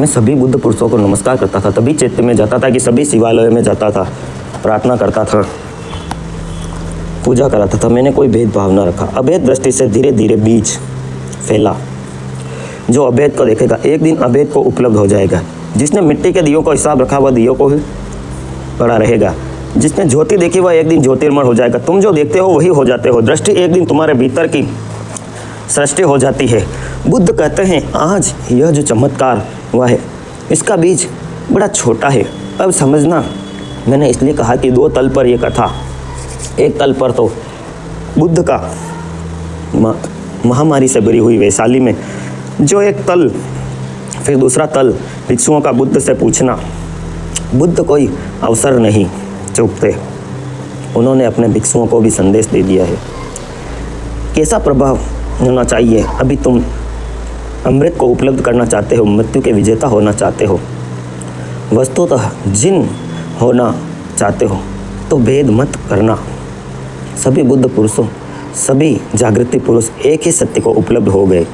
मैं सभी बुद्ध पुरुषों को नमस्कार करता था, तभी चैत्य में जाता था कि सभी शिवालयों में जाता था, प्रार्थना करता था, पूजा कराता था। मैंने कोई भेदभाव न रखा। अभेद दृष्टि से धीरे धीरे बीज फैला। जो अभेद को देखेगा एक दिन अभेद को उपलब्ध हो जाएगा। जिसने मिट्टी के दियों का हिसाब रखा वह दियों को ही पड़ा रहेगा। जिसने ज्योति देखी वह एक दिन ज्योतिर्मय हो जाएगा। तुम जो देखते हो वही हो जाते हो। दृष्टि एक दिन तुम्हारे भीतर की सृष्टि हो जाती है। बुद्ध कहते हैं आज यह जो चमत्कार हुआ है इसका बीज बड़ा छोटा है। अब समझना, मैंने इसलिए कहा कि दो तल पर यह कथा। एक तल पर तो बुद्ध का महामारी से भरी हुई वैशाली में जो एक तल, फिर दूसरा तल भिक्षुओं का बुद्ध से पूछना। बुद्ध कोई अवसर नहीं चूकते, उन्होंने अपने भिक्षुओं को भी संदेश दे दिया है। कैसा प्रभाव होना चाहिए? अभी तुम अमृत को उपलब्ध करना चाहते हो, मृत्यु के विजेता होना चाहते हो, वस्तुतः जिन होना चाहते हो तो भेद मत करना। सभी बुद्ध पुरुषों, सभी जागृति पुरुष एक ही सत्य को उपलब्ध हो गए।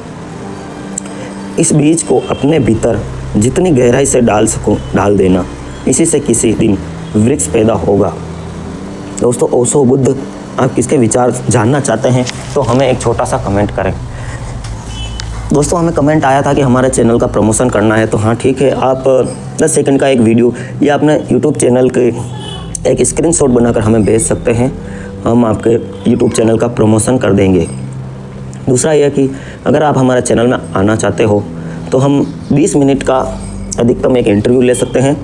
इस बीज को अपने भीतर जितनी गहराई से डाल सको डाल देना, इसी से किसी दिन वृक्ष पैदा होगा। दोस्तों, ओशो बुद्ध, आप किसके विचार जानना चाहते हैं तो हमें एक छोटा सा कमेंट करें। दोस्तों, हमें कमेंट आया था कि हमारे चैनल का प्रमोशन करना है, तो हाँ ठीक है, आप 10 सेकंड का एक वीडियो या अपने यूट्यूब चैनल के एक स्क्रीनशॉट बनाकर हमें भेज सकते हैं। हम आपके यूट्यूब चैनल का प्रमोशन कर देंगे। दूसरा यह कि अगर आप हमारे चैनल में आना चाहते हो तो हम 20 मिनट का अधिकतम एक इंटरव्यू ले सकते हैं।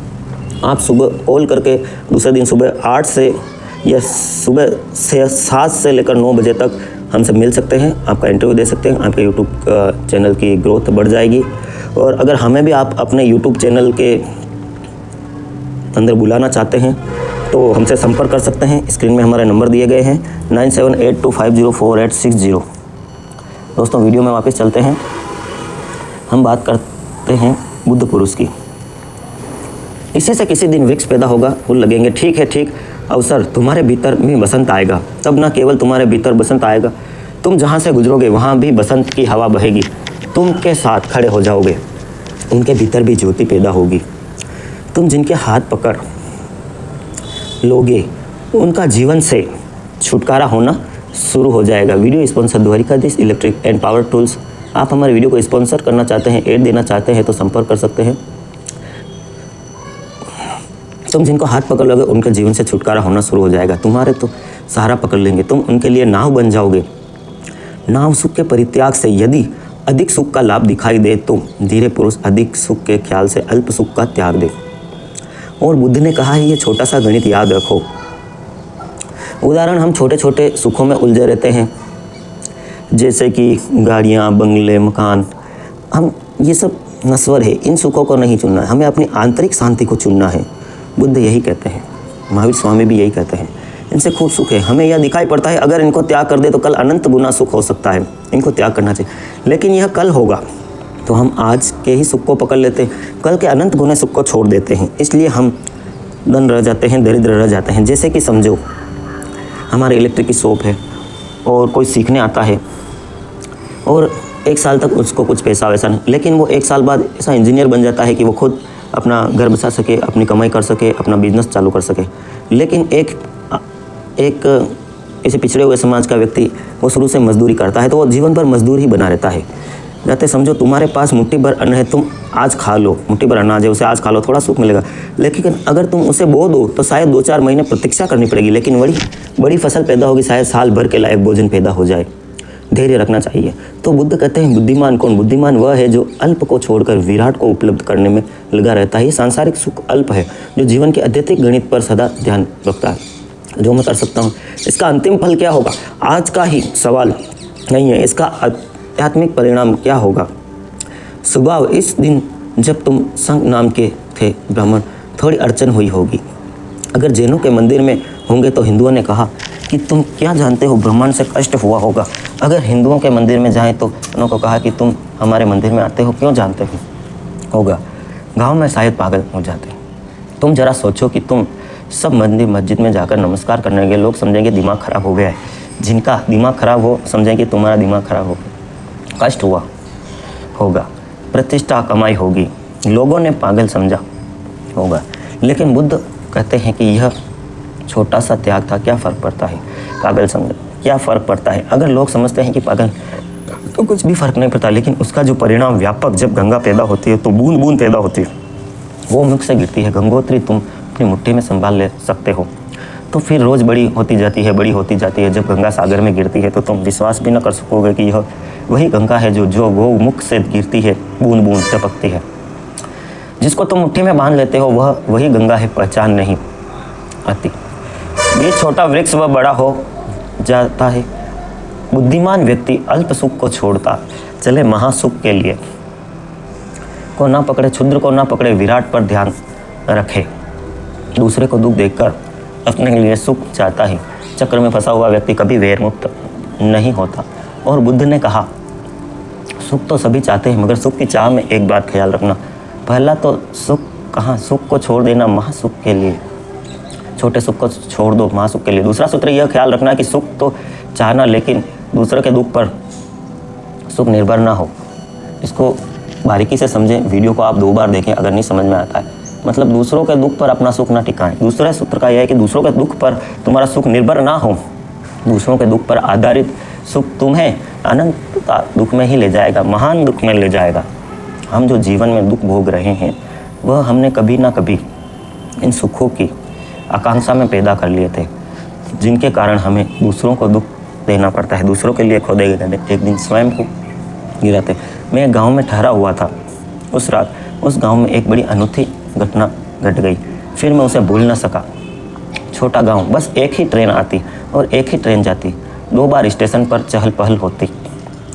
आप सुबह कॉल करके दूसरे दिन सुबह 8 से या सुबह से 7 से लेकर 9 बजे तक हमसे मिल सकते हैं, आपका इंटरव्यू दे सकते हैं। आपके यूट्यूब चैनल की ग्रोथ बढ़ जाएगी। और अगर हमें भी आप अपने यूट्यूब चैनल के अंदर बुलाना चाहते हैं तो हमसे संपर्क कर सकते हैं। स्क्रीन में हमारे नंबर दिए गए हैं 9782504860। दोस्तों, वीडियो में वापस चलते हैं। हम बात करते हैं बुद्ध पुरुष की। इसी से किसी दिन वृक्ष पैदा होगा, फूल लगेंगे। ठीक है, ठीक अवसर तुम्हारे भीतर में बसंत आएगा। तब न केवल तुम्हारे भीतर बसंत आएगा, तुम जहाँ से गुजरोगे वहाँ भी बसंत की हवा बहेगी। तुम के साथ खड़े हो जाओगे, उनके भीतर भी ज्योति पैदा होगी। तुम जिनके हाथ पकड़ लोगे उनका जीवन से छुटकारा होना शुरू हो जाएगा। Video sponsor Dwarkadhish electric and power tools. आप हमारे वीडियो को स्पॉन्सर करना चाहते हैं, ऐड देना चाहते हैं तो संपर्क कर सकते हैं। तुम जिनको हाथ पकड़ लोगे उनके जीवन से छुटकारा होना शुरू हो जाएगा। तुम्हारे तो सहारा पकड़ लेंगे, तुम उनके लिए नाव बन जाओगे। नाव सुख के परित्याग से यदि अधिक सुख का लाभ दिखाई दे तो धीरे पुरुष अधिक सुख के ख्याल से अल्प सुख का त्याग दे। और बुद्ध ने कहा है ये छोटा सा गणित याद रखो। उदाहरण, हम छोटे छोटे सुखों में उलझे रहते हैं, जैसे कि गाड़ियाँ, बंगले, मकान। हम ये सब नश्वर है, इन सुखों को नहीं चुनना है, हमें अपनी आंतरिक शांति को चुनना है। बुद्ध यही कहते हैं, महावीर स्वामी भी यही कहते हैं। इनसे खूब सुख है। हमें यह दिखाई पड़ता है अगर इनको त्याग कर दे तो कल अनंत गुना सुख हो सकता है, इनको त्याग करना चाहिए। लेकिन यह कल होगा तो हम आज के ही सुख को पकड़ लेते हैं, कल के अनंत गुने सुख को छोड़ देते हैं। इसलिए हम धन रह जाते हैं, दरिद्र रह जाते हैं। जैसे कि समझो हमारे इलेक्ट्रिक की शॉप है और कोई सीखने आता है और 1 साल तक उसको कुछ पैसा वैसा नहीं, लेकिन वो 1 साल बाद ऐसा इंजीनियर बन जाता है कि वो खुद अपना घर बसा सके, अपनी कमाई कर सके, अपना बिजनेस चालू कर सके। लेकिन एक ऐसे पिछड़े हुए समाज का व्यक्ति वो शुरू से मजदूरी करता है तो वो जीवन भर मजदूर ही बना रहता है। जाते समझो तुम्हारे पास मुट्ठी भर अन्न है, तुम आज खा लो, मुट्ठी भर अनाज है उसे आज खा लो, थोड़ा सुख मिलेगा। लेकिन अगर तुम उसे बो दो तो शायद 2-4 महीने प्रतीक्षा करनी पड़ेगी, लेकिन बड़ी फसल पैदा होगी, शायद साल भर के लायक भोजन पैदा हो जाए। धैर्य रखना चाहिए। तो बुद्ध कहते हैं बुद्धिमान कौन? बुद्धिमान वह है जो अल्प को छोड़कर विराट को उपलब्ध करने में लगा रहता है। ये सांसारिक सुख अल्प है, जो जीवन के अत्यधिक गणित पर सदा ध्यान रखता है। जो मैं कर सकता हूँ, इसका अंतिम फल क्या होगा आज का ही सवाल नहीं है, इसका आध्यात्मिक परिणाम क्या होगा। स्वभाव, इस दिन जब तुम संग नाम के थे ब्राह्मण, थोड़ी अड़चन हुई होगी। अगर जैनों के मंदिर में होंगे तो हिंदुओं ने कहा कि तुम क्या जानते हो, ब्राह्मण से कष्ट हुआ होगा। अगर हिंदुओं के मंदिर में जाएं तो उनको कहा कि तुम हमारे मंदिर में आते हो, क्यों जानते हो होगा। गांव में शायद पागल हो जाते। तुम जरा सोचो कि तुम सब मंदिर मस्जिद में जाकर नमस्कार करने के लोग समझेंगे दिमाग खराब हो गया है। जिनका दिमाग खराब हो समझेंगे तुम्हारा दिमाग खराब हो गया। कष्ट हुआ होगा, प्रतिष्ठा कमाई होगी, लोगों ने पागल समझा होगा, लेकिन बुद्ध कहते हैं कि यह छोटा सा त्याग था, क्या फ़र्क पड़ता है, पागल समझा क्या फ़र्क पड़ता है। अगर लोग समझते हैं कि पागल तो कुछ भी फ़र्क नहीं पड़ता, लेकिन उसका जो परिणाम व्यापक, जब गंगा पैदा होती है तो बूंद बूंद पैदा होती है, वो मुख से गिरती है। गंगोत्री तुम अपनी मुट्ठी में संभाल ले सकते हो, तो फिर रोज़ बड़ी होती जाती है, बड़ी होती जाती है। जब गंगा सागर में गिरती है तो तुम विश्वास भी न कर सकोगे कि यह वही गंगा है जो वो मुख से गिरती है, बूंद बूंद टपकती है। जिसको तुम मुट्ठी में बांध लेते हो वह वही गंगा है, पहचान नहीं आती। ये छोटा वृक्ष वह बड़ा हो जाता है। बुद्धिमान व्यक्ति अल्प सुख को छोड़ता चले महासुख के लिए को ना पकड़े, क्षुद्र को ना पकड़े, विराट पर ध्यान रखे। दूसरे को दुख देखकर अपने लिए सुख चाहता है। चक्र में फंसा हुआ व्यक्ति कभी वैर मुक्त नहीं होता। और बुद्ध ने कहा, सुख तो सभी चाहते हैं, मगर सुख की चाह में एक बात ख्याल रखना, पहला तो सुख कहाँ, सुख को छोड़ देना महासुख के लिए, छोटे सुख को छोड़ दो महासुख के लिए। दूसरा सूत्र यह ख्याल रखना कि सुख तो चाहना, लेकिन दूसरे के दुख पर सुख निर्भर ना हो। इसको बारीकी से समझें, वीडियो को आप 2 बार देखें अगर नहीं समझ में आता है। मतलब दूसरों के दुख पर अपना सुख ना टिकाएं। दूसरे सूत्र का यह है कि दूसरों के दुख पर तुम्हारा सुख निर्भर ना हो। दूसरों के दुख पर आधारित सुख तुम्हें अनंत दुख में ही ले जाएगा, महान दुख में ले जाएगा। हम जो जीवन में दुख भोग रहे हैं वह हमने कभी ना कभी इन सुखों की आकांक्षा में पैदा कर लिए थे, जिनके कारण हमें दूसरों को दुख देना पड़ता है। दूसरों के लिए खुद एक दिन स्वयं को गिराते। मैं एक गांव में ठहरा हुआ था। उस रात उस गांव में एक बड़ी अनूठी घटना घट गई, फिर मैं उसे भूल न सका। छोटा गांव, बस एक ही ट्रेन आती और एक ही ट्रेन जाती। 2 बार स्टेशन पर चहल पहल होती।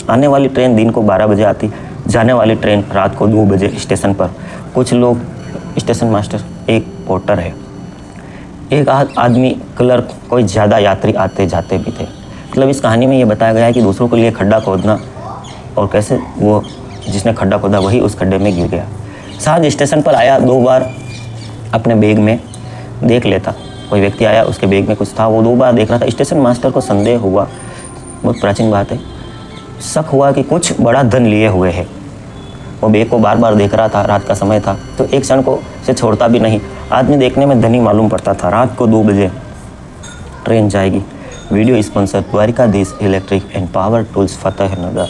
आने वाली ट्रेन दिन को 12 बजे आती, जाने वाली ट्रेन रात को 2 बजे स्टेशन पर। कुछ लोग, स्टेशन मास्टर, एक पोर्टर है, एक आदमी क्लर्क, कोई ज़्यादा यात्री आते जाते भी थे। मतलब इस कहानी में ये बताया गया है कि दूसरों के लिए खड्डा खोदना, और कैसे वो जिसने खड्डा खोदा वही उस खड्डे में गिर गया। साथ स्टेशन पर आया, 2 बार अपने बैग में देख लेता। कोई व्यक्ति आया, उसके बैग में कुछ था, वो 2 बार देख रहा था। स्टेशन मास्टर को संदेह हुआ, बहुत प्राचीन बात है, शक हुआ कि कुछ बड़ा धन लिए हुए है। वो बैग को बार बार देख रहा था, रात का समय था तो एक क्षण को से छोड़ता भी नहीं। आदमी देखने में धनी मालूम पड़ता था। रात को 2 बजे ट्रेन जाएगी। Video sponsor Dwarkadhish electric and power tools Fatehnagar.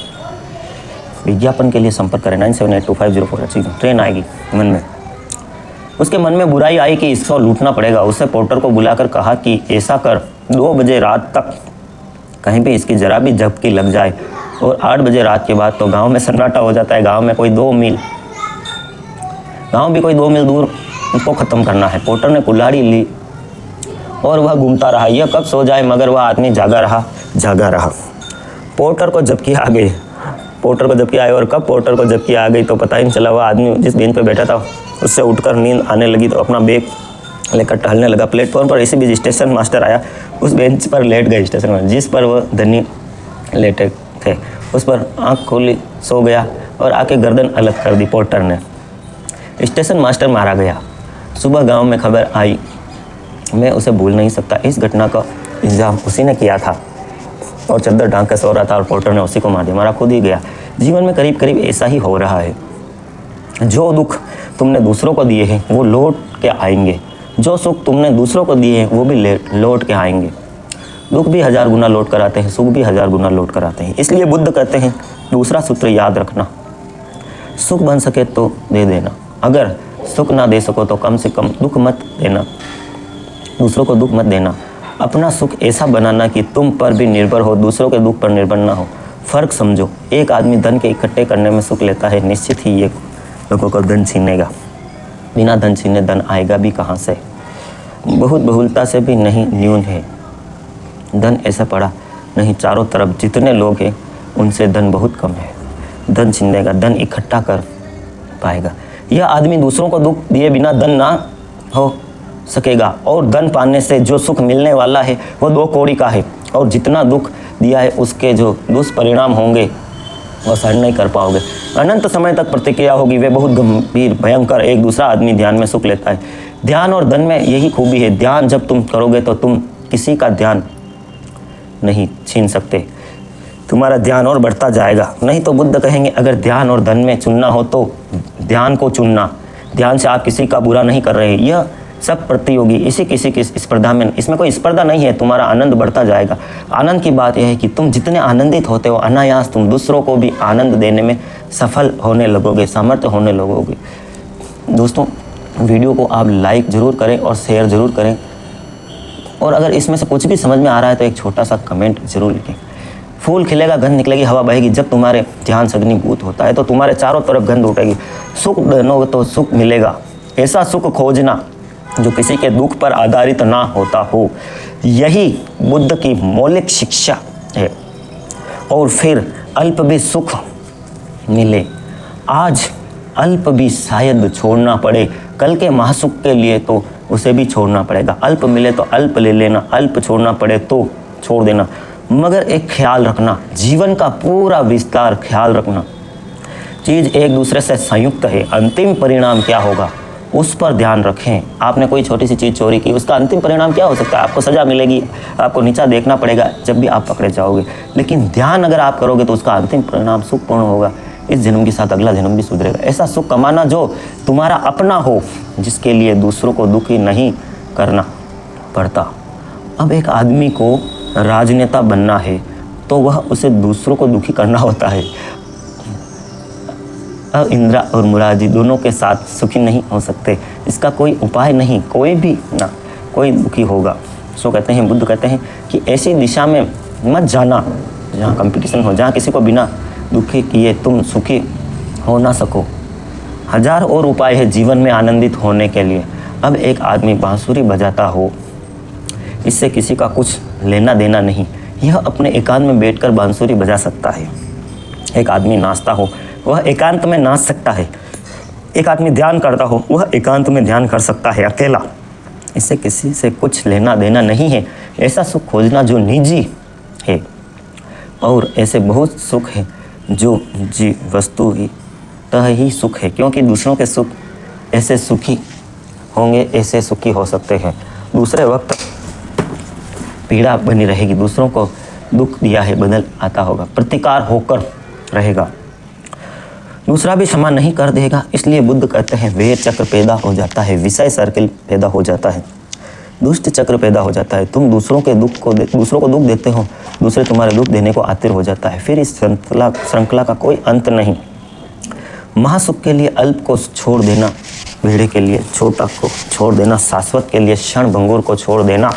विज्ञापन के लिए संपर्क करें 97825048। ट्रेन आएगी। मन में उसके मन में बुराई आई कि इसको लूटना पड़ेगा। उसने पोर्टर को बुलाकर कहा कि ऐसा कर, 2 बजे रात तक कहीं भी इसकी जरा भी झपकी लग जाए और 8 बजे रात के बाद तो गांव में सन्नाटा हो जाता है। गांव भी कोई 2 मील दूर उसको ख़त्म करना है। पोर्टर ने कुल्हाड़ी ली और वह घूमता रहा। यह कब सो जाए, मगर वह आदमी जागा रहा। पोर्टर को झपकी आ गई और कब पोर्टर को झपकी आ गई तो पता ही नहीं चला। वह आदमी जिस बेंच पर बैठा था उससे उठकर नींद आने लगी तो अपना बैग लेकर टहलने लगा। प्लेटफॉर्म पर इसी बीच स्टेशन मास्टर आया, उस बेंच पर लेट गए स्टेशन मास्टर जिस पर वह धनी लेटे थे। उस पर आँख खोली, सो गया और आके गर्दन अलग कर दी। पोर्टर ने। स्टेशन मास्टर मारा गया। सुबह गांव में खबर आई। मैं उसे भूल नहीं सकता। इस घटना का इंतजाम उसी ने किया था और चद्दर ढांक कर सो रहा था और पोर्टर ने उसी को मार दिया। मारा खुद ही गया। जीवन में करीब करीब ऐसा ही हो रहा है। जो दुख तुमने दूसरों को दिए हैं वो लौट के आएंगे, जो सुख तुमने दूसरों को दिए हैं वो भी लौट के आएंगे। दुख भी 1000 गुना लौट कर आते हैं, सुख भी 1000 गुना लौट कर आते हैं। इसलिए बुद्ध कहते हैं, दूसरा सूत्र याद रखना, सुख बन सके तो दे देना, अगर सुख ना दे सको तो कम से कम दुख मत देना, दूसरों को दुख मत देना। अपना सुख ऐसा बनाना कि तुम पर भी निर्भर हो, दूसरों के दुख पर निर्भर ना हो। फ़र्क समझो, एक आदमी धन के इकट्ठे करने में सुख लेता है, निश्चित ही ये लोगों को धन छीनेगा। बिना धन छीने धन आएगा भी कहाँ से? बहुत बहुलता से भी नहीं न्यून है धन, ऐसा पड़ा नहीं। चारों तरफ जितने लोग हैं उनसे धन बहुत कम है। धन छीनेगा, धन इकट्ठा कर पाएगा। यह आदमी दूसरों को दुख दिए बिना धन ना हो सकेगा, और धन पाने से जो सुख मिलने वाला है वो 2 कौड़ी का है, और जितना दुख दिया है उसके जो दुष्परिणाम होंगे वह सहन नहीं कर पाओगे। अनंत समय तक प्रतिक्रिया होगी, वे बहुत गंभीर भयंकर। एक दूसरा आदमी ध्यान में सुख लेता है। ध्यान और धन में यही खूबी है। ध्यान जब तुम करोगे तो तुम किसी का ध्यान नहीं छीन सकते, तुम्हारा ध्यान और बढ़ता जाएगा। नहीं तो बुद्ध कहेंगे, अगर ध्यान और धन में चुनना हो तो ध्यान को चुनना, ध्यान से आप किसी का बुरा नहीं कर रहे, यह सब प्रतियोगी, इसी किसी की स्पर्धा में, इसमें कोई स्पर्धा नहीं है, तुम्हारा आनंद बढ़ता जाएगा। आनंद की बात यह है कि तुम जितने आनंदित होते हो, अनायास तुम दूसरों को भी आनंद देने में सफल होने लगोगे, समर्थ होने लगोगे। दोस्तों, वीडियो को आप लाइक ज़रूर करें और शेयर ज़रूर करें, और अगर इसमें से कुछ भी समझ में आ रहा है तो एक छोटा सा कमेंट जरूर लिखें। फूल खिलेगा, गंध निकलेगी, हवा बहेगी। जब तुम्हारे ध्यान सघनीभूत होता है तो तुम्हारे चारों तरफ गंध उठेगी। सुख ढूंढोगे तो सुख मिलेगा। ऐसा सुख खोजना जो किसी के दुख पर आधारित ना होता हो, यही बुद्ध की मौलिक शिक्षा है। और फिर अल्प भी सुख मिले, आज अल्प भी शायद छोड़ना पड़े, कल के महासुख के लिए तो उसे भी छोड़ना पड़ेगा। अल्प मिले तो अल्प ले लेना, अल्प छोड़ना पड़े तो छोड़ देना। मगर एक ख्याल रखना, जीवन का पूरा विस्तार ख्याल रखना, चीज़ एक दूसरे से संयुक्त है। अंतिम परिणाम क्या होगा उस पर ध्यान रखें। आपने कोई छोटी सी चीज़ चोरी की, उसका अंतिम परिणाम क्या हो सकता है? आपको सज़ा मिलेगी, आपको नीचा देखना पड़ेगा जब भी आप पकड़े जाओगे। लेकिन ध्यान अगर आप करोगे तो उसका अंतिम परिणाम सुखपूर्ण होगा। इस जन्म के साथ अगला जन्म भी सुधरेगा। ऐसा सुख कमाना जो तुम्हारा अपना हो, जिसके लिए दूसरों को दुखी नहीं करना पड़ता। अब एक आदमी को राजनेता बनना है तो वह उसे दूसरों को दुखी करना होता है। अब इंदिरा और मुरारी दोनों के साथ सुखी नहीं हो सकते, इसका कोई उपाय नहीं, कोई भी ना कोई दुखी होगा। सो कहते हैं, बुद्ध कहते हैं कि ऐसी दिशा में मत जाना जहाँ कंपटीशन हो, जहाँ किसी को बिना दुखी किए तुम सुखी हो ना सको। हजार और उपाय है जीवन में आनंदित होने के लिए। अब एक आदमी बांसुरी बजाता हो, इससे किसी का कुछ लेना देना नहीं, यह अपने एकांत में बैठकर बांसुरी बजा सकता है। एक आदमी नाचता हो, वह एकांत में नाच सकता है। एक आदमी ध्यान करता हो, वह एकांत में ध्यान कर सकता है अकेला। इससे किसी से कुछ लेना देना नहीं है। ऐसा सुख खोजना जो निजी है, और ऐसे बहुत सुख है जो जी वस्तु ही तह ही सुख है। क्योंकि दूसरों के सुख ऐसे सुखी होंगे, ऐसे सुखी हो सकते हैं। दूसरे वक्त पीड़ा बनी रहेगी, दूसरों को दुख दिया है बदल आता होगा, प्रतिकार होकर रहेगा, दूसरा भी क्षमा नहीं कर देगा। इसलिए बुद्ध कहते हैं वैर चक्र पैदा हो जाता है, विषय सर्किल पैदा हो जाता है, दुष्ट चक्र पैदा हो जाता है। तुम दूसरों को दुख देते हो, दूसरे तुम्हारे दुख देने को आतुर हो जाता है। फिर इस श्रृंखला का कोई अंत नहीं। महासुख के लिए अल्प को छोड़ देना, भेड़े के लिए छोटा को छोड़ देना, शाश्वत के लिए क्षण भंगुर को छोड़ देना,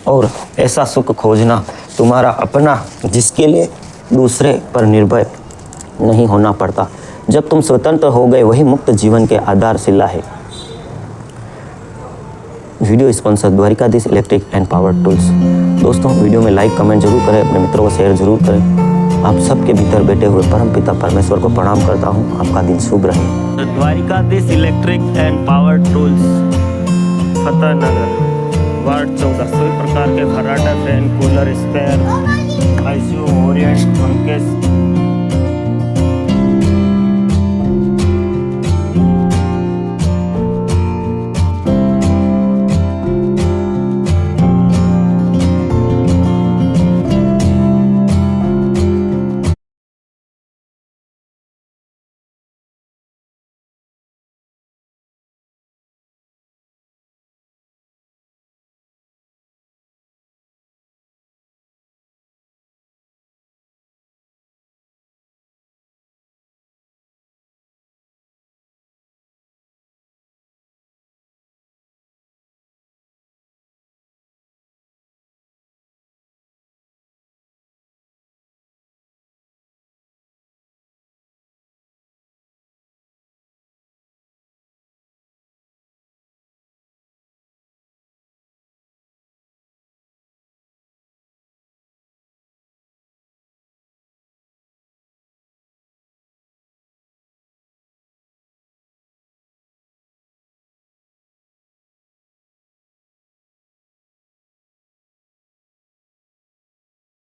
और ऐसा सुख खोजना तुम्हारा अपना, जिसके लिए दूसरे पर निर्भर नहीं होना पड़ता। जब तुम स्वतंत्र हो गए, वही मुक्त जीवन के आधारशिला है। Video sponsor Dwarkadhish electric and power tools. दोस्तों, वीडियो में लाइक कमेंट जरूर करें, अपने मित्रों को शेयर जरूर करें। आप सबके भीतर बैठे हुए परम पिता परमेश्वर को प्रणाम करता हूँ। आपका दिन शुभ रहे। Dwarkadhish electric and power tools, Fatehnagar, ward 14। सभी प्रकार के घराटा, fan, cooler, spare, ICU, Orient, पंखे,